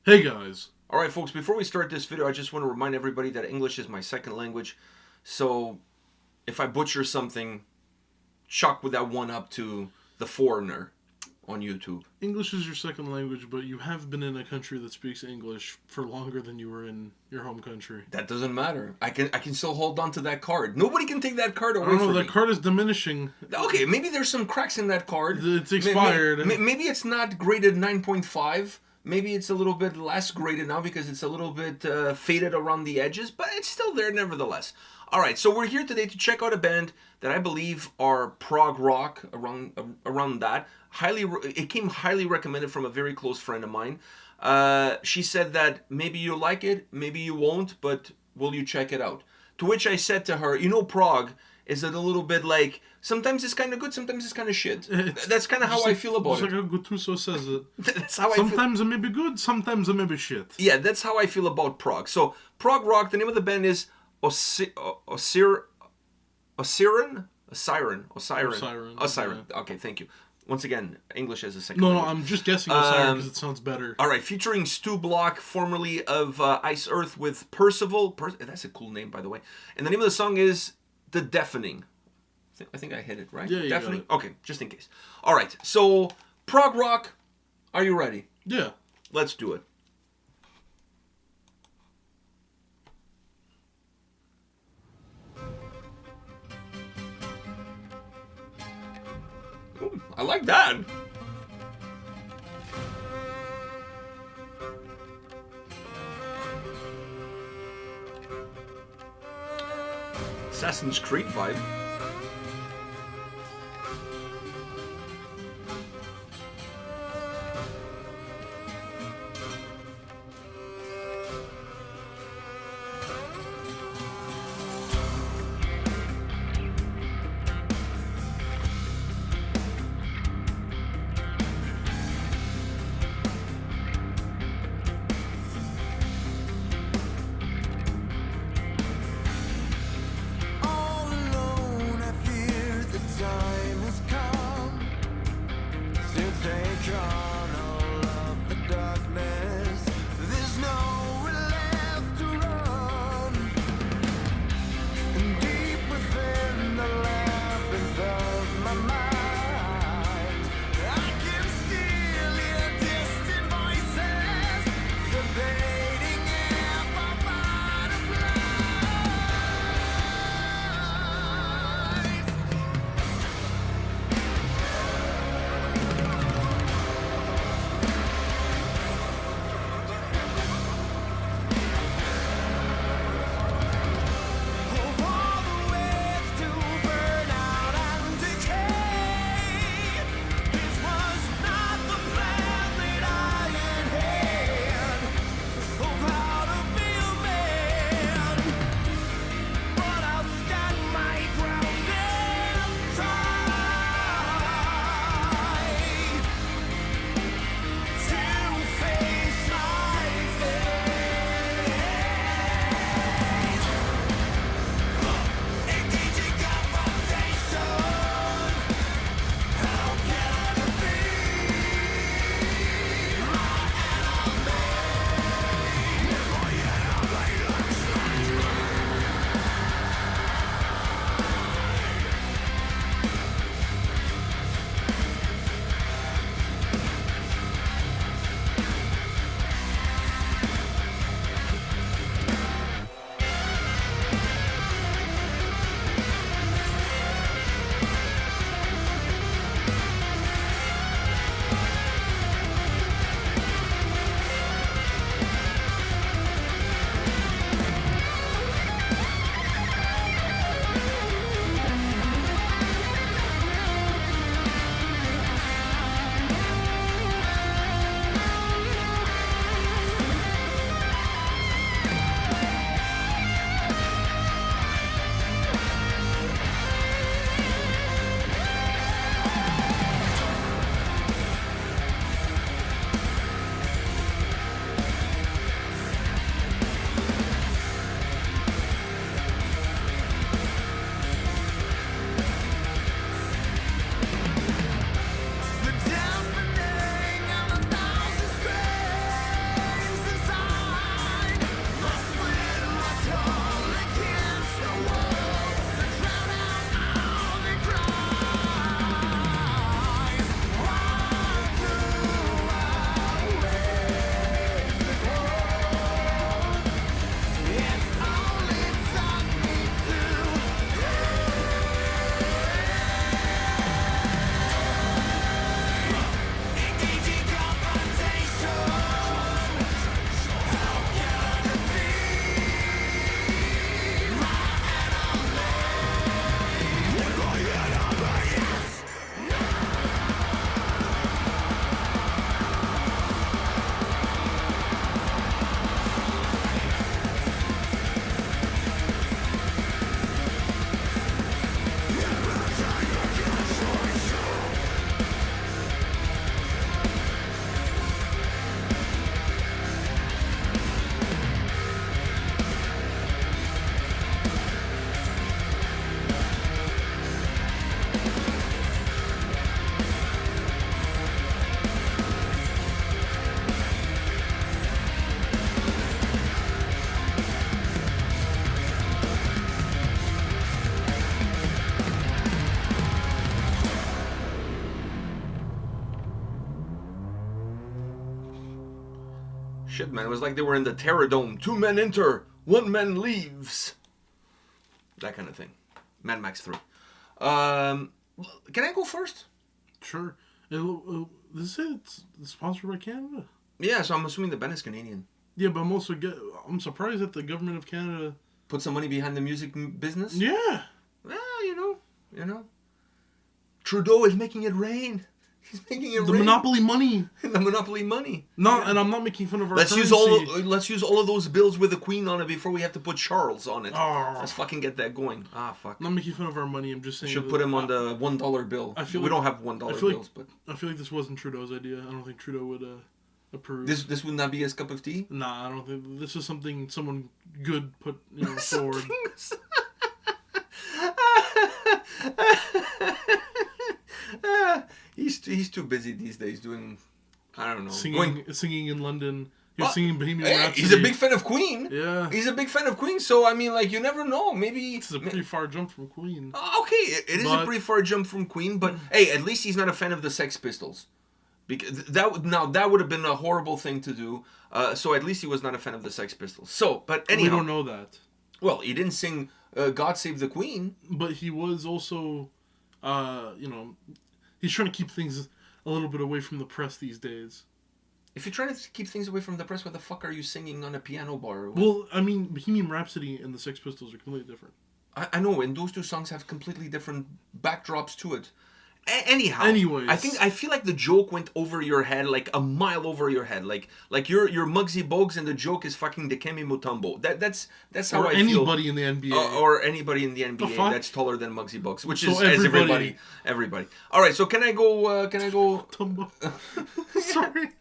Hey guys. Alright folks, before we start this video, I just want to remind everybody that English is my second language. So if I butcher something, chalk with that one up to the foreigner on YouTube. English is your second language, but you have been in a country that speaks English for longer than you were in your home country. That doesn't matter. I can still hold on to that card. Nobody can take that card away I don't know, from me. that card is diminishing. Okay, maybe there's some cracks in that card. It's expired. Maybe it's not graded 9.5. Maybe it's a little bit less graded now because it's a little bit faded around the edges, but it's still there nevertheless. All right, so we're here today to check out a band that I believe are prog rock, around that. It came highly recommended from a very close friend of mine. She said that maybe you'll like it, maybe you won't, but will you check it out? To which I said to her, prog is it a little bit like, sometimes it's kind of good, sometimes it's kind of shit. That's kind of how I feel about it. Just like how Gattuso says it. That's how sometimes it may be good, sometimes it may be shit. Yeah, that's how I feel about prog. So, prog rock, the name of the band is Osyron. Yeah. Okay, thank you. Once again, English as a second No, language. I'm just guessing Osyron because it sounds better. All right, featuring Stu Block, formerly of Ice Earth, with Percival. That's a cool name, by the way. And the name of the song is The Deafening. I think I hit it, right? Yeah, you Deafening? got it. Okay, just in case. All right, so prog rock, are you ready? Yeah. Let's do it. Ooh, I like that. Assassin's Creed vibe. Shit, man. It was like they were in the Terror Dome. 2 men enter, 1 man leaves. That kind of thing. Mad Max 3. Can I go first? Sure. This is it's sponsored by Canada. Yeah, so I'm assuming the band is Canadian. Yeah, but I'm surprised that the government of Canada put some money behind the music business. Yeah. Well, you know. Trudeau is making it rain. He's making it rain. The monopoly money. The monopoly money. No, yeah. And I'm not making fun of our Let's currency. use all of those bills with the Queen on it before we have to put Charles on it. Oh. Let's fucking get that going. Fuck. I'm not making fun of our money. I'm just saying. Should put him on the $1 bill. We don't have $1 bills, but I feel like this wasn't Trudeau's idea. I don't think Trudeau would approve. This would not be his cup of tea. Nah, I don't think this is something someone good put forward. He's too busy these days doing, I don't know, singing in London. He's singing Bohemian Rhapsody. He's a big fan of Queen. Yeah, he's a big fan of Queen. So I mean, like, you never know. Maybe it's a pretty far jump from Queen. Okay, it is a pretty far jump from Queen, but hey, at least he's not a fan of the Sex Pistols. Because that would have been a horrible thing to do. So at least he was not a fan of the Sex Pistols. So, but anyhow, we don't know that. Well, he didn't sing "God Save the Queen," but he was also, he's trying to keep things a little bit away from the press these days. If you're trying to keep things away from the press, what the fuck are you singing on a piano bar? Well, I mean, Bohemian Rhapsody and the Sex Pistols are completely different. I know, and those two songs have completely different backdrops to it. Anyhow, anyways, I feel like the joke went over your head, like a mile over your head, like you're Muggsy Bogues, and the joke is fucking Dikembe Mutombo. That's how I feel. Or anybody in the NBA, or anybody in the NBA that's taller than Muggsy Bogues, which is everybody. All right, so can I go? Tumbo. Sorry,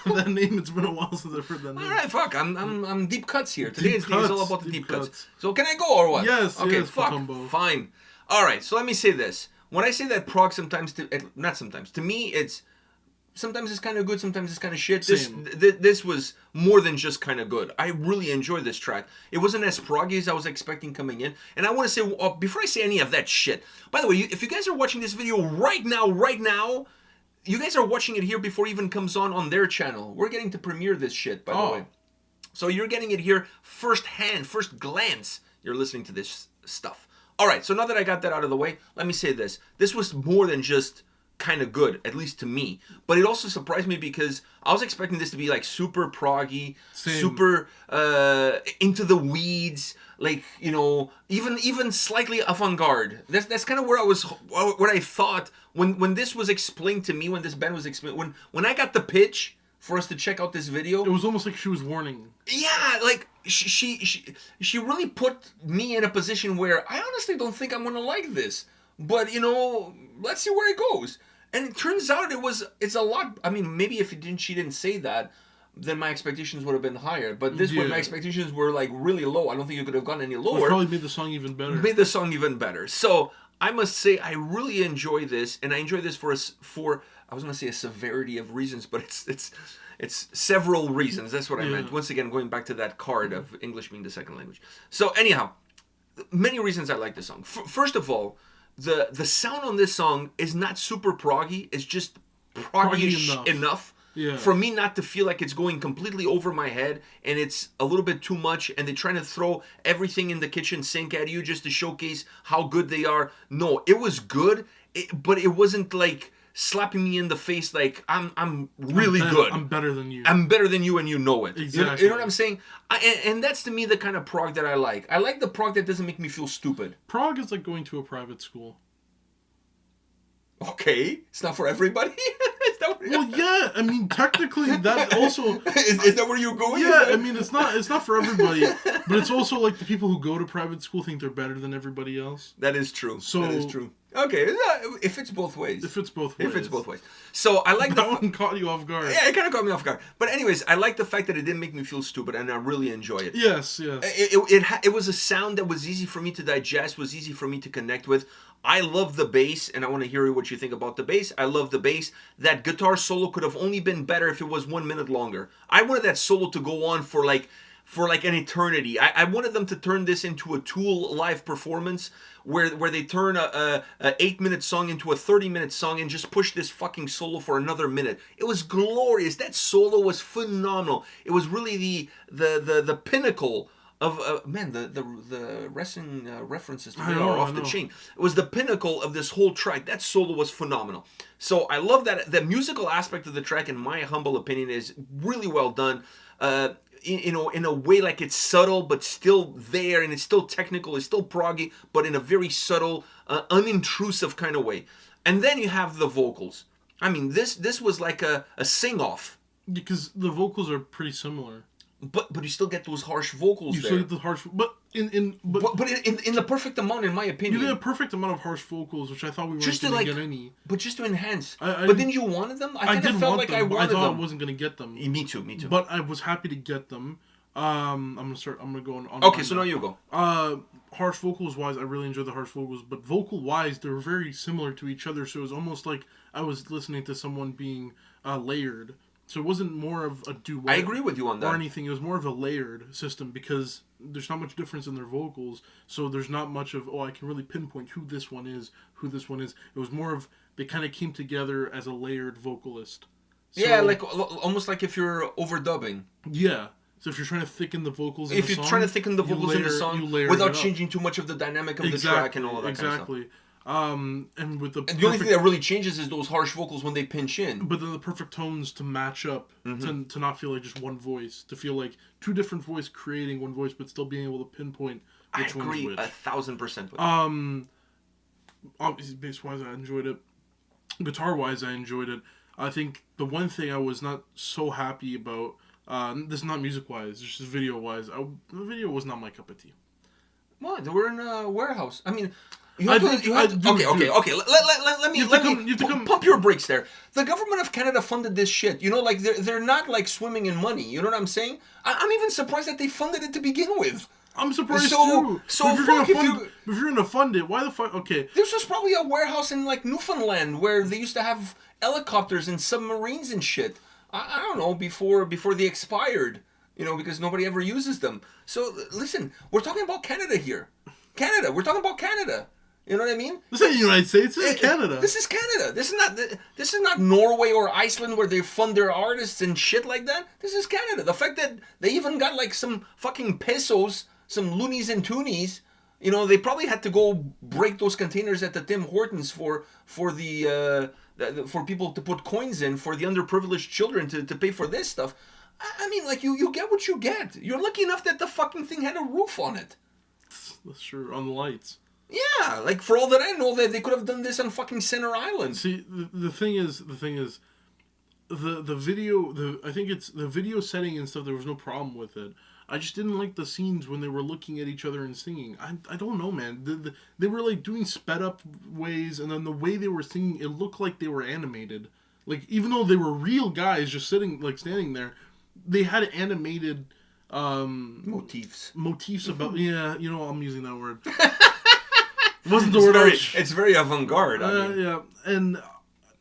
that name. It's been a while since I've heard that name. All right, fuck. I'm deep cuts here. Today's thing is all about the deep cuts. So can I go or what? Yes. Okay. Yes, fuck. Tumbo. Fine. All right. So let me say this. When I say that prog not sometimes, to me it's sometimes it's kind of good, sometimes it's kind of shit. This was more than just kind of good. I really enjoyed this track. It wasn't as proggy as I was expecting coming in. And I want to say, before I say any of that shit, by the way, if you guys are watching this video right now, you guys are watching it here before it even comes on their channel. We're getting to premiere this shit, by the way. So you're getting it here first glance. You're listening to this stuff. All right, so now that I got that out of the way, let me say this. This was more than just kind of good, at least to me. But it also surprised me because I was expecting this to be like super proggy, super into the weeds, like, even slightly avant-garde. That's kind of where I thought when this was explained to me, when this band was explained, when I got the pitch for us to check out this video. It was almost like she was warning. Yeah, like she really put me in a position where I honestly don't think I'm gonna like this. But let's see where it goes. And it turns out it's a lot. I mean, maybe if she didn't say that, then my expectations would have been higher. But my expectations were like really low. I don't think you could have gone any lower. It probably made the song even better. So I must say I really enjoy this, and I enjoy this for I was going to say a severity of reasons, but it's several reasons. That's what I meant. Once again, going back to that card of English being the second language. So anyhow, many reasons I like this song. First of all, the sound on this song is not super proggy. It's just proggy enough for me not to feel like it's going completely over my head and it's a little bit too much and they're trying to throw everything in the kitchen sink at you just to showcase how good they are. No, it was good, but it wasn't like slapping me in the face like I'm really good. I'm better than you. I'm better than you, and you know it. Exactly. You know what I'm saying? And that's to me the kind of prog that I like. I like the prog that doesn't make me feel stupid. Prog is like going to a private school. Okay, it's not for everybody. Well, yeah. I mean, technically, that also is that where you're going? Yeah, I mean, it's not for everybody, but it's also like the people who go to private school think they're better than everybody else. That is true. That is true. Okay, if it's both ways. So I like that one caught you off guard. Yeah, it kind of caught me off guard. But anyways, I like the fact that it didn't make me feel stupid, and I really enjoy it. Yes. It was a sound that was easy for me to digest, was easy for me to connect with. I love the bass, and I want to hear what you think about the bass. I love the bass. That guitar solo could have only been better if it was 1 minute longer. I wanted that solo to go on for like for like an eternity. I wanted them to turn this into a Tool live performance where they turn a 8-minute song into a 30-minute song and just push this fucking solo for another minute. It was glorious. That solo was phenomenal. It was really the pinnacle of man, the wrestling references to me are off the chain. It was the pinnacle of this whole track. That solo was phenomenal. So I love that the musical aspect of the track, in my humble opinion, is really well done. In a way, like it's subtle but still there, and it's still technical, it's still proggy, but in a very subtle, unintrusive kind of way. And then you have the vocals. I mean, this was like a sing-off. Because the vocals are pretty similar. But you still get those harsh vocals you there. still get the harsh, but in the perfect amount, in my opinion. You get a perfect amount of harsh vocals, which I thought we weren't going to get any. But just to enhance. But then you wanted them? I felt like I wanted them. I thought I wasn't going to get them. Me too. But I was happy to get them. I'm going to go on. Okay, so now you go. Harsh vocals wise, I really enjoyed the harsh vocals, but vocal wise, they were very similar to each other. So it was almost like I was listening to someone being layered. So it wasn't more of a duet. I agree with you on that. Or anything. It was more of a layered system because there's not much difference in their vocals. So there's not much of, I can really pinpoint who this one is. It was more of, they kind of came together as a layered vocalist. So, yeah, like almost like if you're overdubbing. Yeah. So if you're trying to thicken the vocals in the song, trying to thicken the vocals in the song without changing too much of the dynamic of the track and all of that kind of stuff. Exactly. And with the only thing that really changes is those harsh vocals when they pinch in. But then the perfect tones to match up, to not feel like just one voice, to feel like two different voices creating one voice, but still being able to pinpoint which one's which. I agree 1,000% with obviously, bass-wise, I enjoyed it. Guitar-wise, I enjoyed it. I think the one thing I was not so happy about, this is not music-wise, it's just video-wise, the video was not my cup of tea. What? We're in a warehouse. I mean... Okay. Let me pump your brakes there. The government of Canada funded this shit. You know, like they're not like swimming in money. You know what I'm saying? I'm even surprised that they funded it to begin with. I'm surprised too. So if you're gonna fund it, why the fuck? Okay. This was probably a warehouse in like Newfoundland where they used to have helicopters and submarines and shit. I don't know, before they expired. You know, because nobody ever uses them. So listen, we're talking about Canada here. We're talking about Canada. You know what I mean? This ain't the United States. This is Canada. This is Canada. This is not Norway or Iceland where they fund their artists and shit like that. This is Canada. The fact that they even got like some fucking pesos, some loonies and toonies. You know, they probably had to go break those containers at the Tim Hortons for people to put coins in for the underprivileged children to pay for this stuff. I mean, like you get what you get. You're lucky enough that the fucking thing had a roof on it. That's true. On the lights. Yeah, like for all that I know, that they could have done this on fucking Center Island. See, the thing is, the video, I think it's the video setting and stuff. There was no problem with it. I just didn't like the scenes when they were looking at each other and singing. I don't know, man. They were like doing sped up ways, and then the way they were singing, it looked like they were animated. Like even though they were real guys just standing there, they had animated motifs about. Yeah, you know, I'm using that word. It wasn't the word. It's very avant-garde. Yeah, and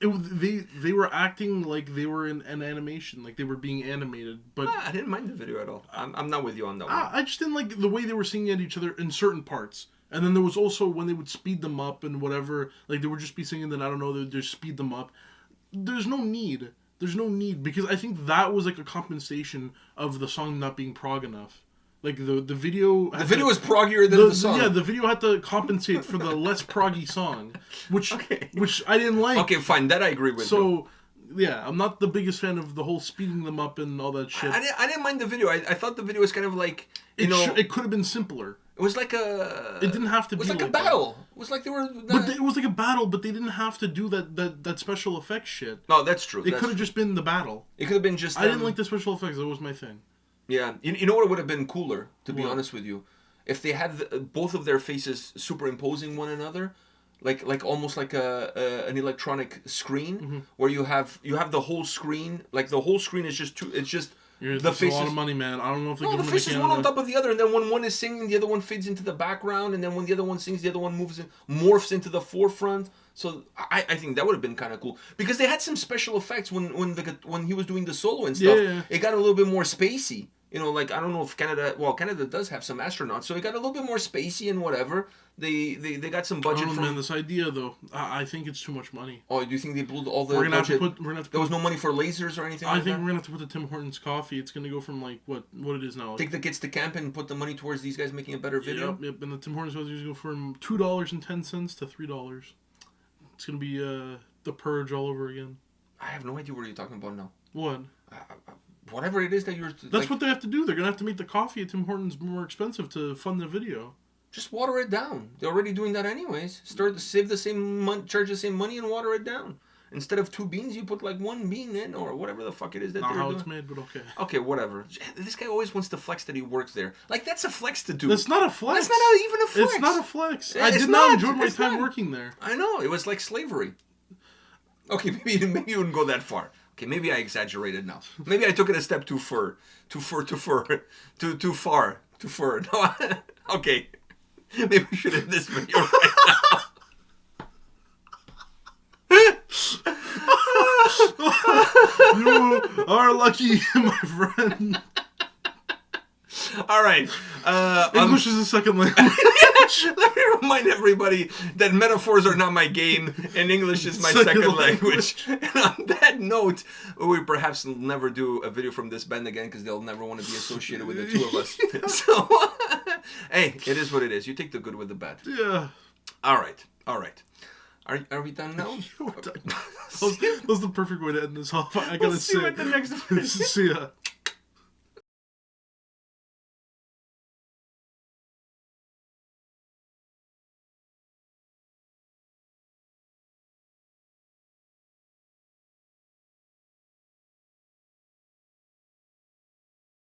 they were acting like they were in an animation, like they were being animated. But I didn't mind the video at all. I'm not with you on that one. I just didn't like the way they were singing at each other in certain parts. And then there was also when they would speed them up and whatever, like they would just be singing. Then I don't know, they would just speed them up. There's no need because I think that was like a compensation of the song not being prog enough. Like the video... The video was proggier than the song. Yeah, the video had to compensate for the less proggy song, which I didn't like. Okay, fine, that I agree with. So, yeah, I'm not the biggest fan of the whole speeding them up and all that shit. I didn't mind the video. I thought the video was kind of like, it could have been simpler. It was like a... It didn't have to be like a battle. That. It was like they were... It was like a battle, but they didn't have to do that special effects shit. No, that's true. It could have just been the battle. It could have been just... I didn't like the special effects. That was my thing. Yeah. You know what would have been cooler, to be honest with you? If they had both of their faces superimposing one another, like almost like an electronic screen, where you have the whole screen, like the whole screen is just the faces. A lot of money, man. I don't know if the faces one on top of the other, and then when one is singing, the other one fades into the background, and then when the other one sings, the other one morphs into the forefront. So I think that would have been kind of cool because they had some special effects when he was doing the solo and stuff. Yeah. It got a little bit more spacey. You know, like, I don't know if Canada... Well, Canada does have some astronauts, so it got a little bit more spacey and whatever. They got some budget I don't know, from... man, this idea, though, I think it's too much money. Oh, do you think they blew all the We're gonna budget? have to put... There was no money for lasers or anything like that? I think we're going to have to put the Tim Hortons coffee. It's going to go from, like, what it is now. Take the kids to camp and put the money towards these guys making a better video? Yep. And the Tim Hortons coffee is going to go from $2.10 to $3. It's going to be the purge all over again. I have no idea what you're talking about now. What? Whatever it is that you're... That's what they have to do. They're going to have to make the coffee at Tim Hortons more expensive to fund the video. Just water it down. They're already doing that anyways. Save the same money, charge the same money, and water it down. Instead of 2 beans, you put like 1 bean in, or whatever the fuck it is that Not they're how doing. it's made, but okay. Okay, whatever. This guy always wants to flex that he works there. Like, that's a flex to do. That's not a flex. That's not even a flex. It's not a flex. I It's did not. not enjoy my It's time not. working there. I know. It was like slavery. Okay, maybe you wouldn't go that far. Okay, maybe I exaggerated now. Maybe I took it a step too far. No, okay. Maybe we should end this video right now. You are lucky, my friend. All right. English is a second language. Let me remind everybody that metaphors are not my game and English is my second language. And on that note, we perhaps will never do a video from this band again because they'll never want to be associated with the two of us. So, hey, it is what it is. You take the good with the bad. Yeah. All right. Are we done now? We're done. That was the perfect way to end this off. I gotta We'll see say. you at the next video. See ya.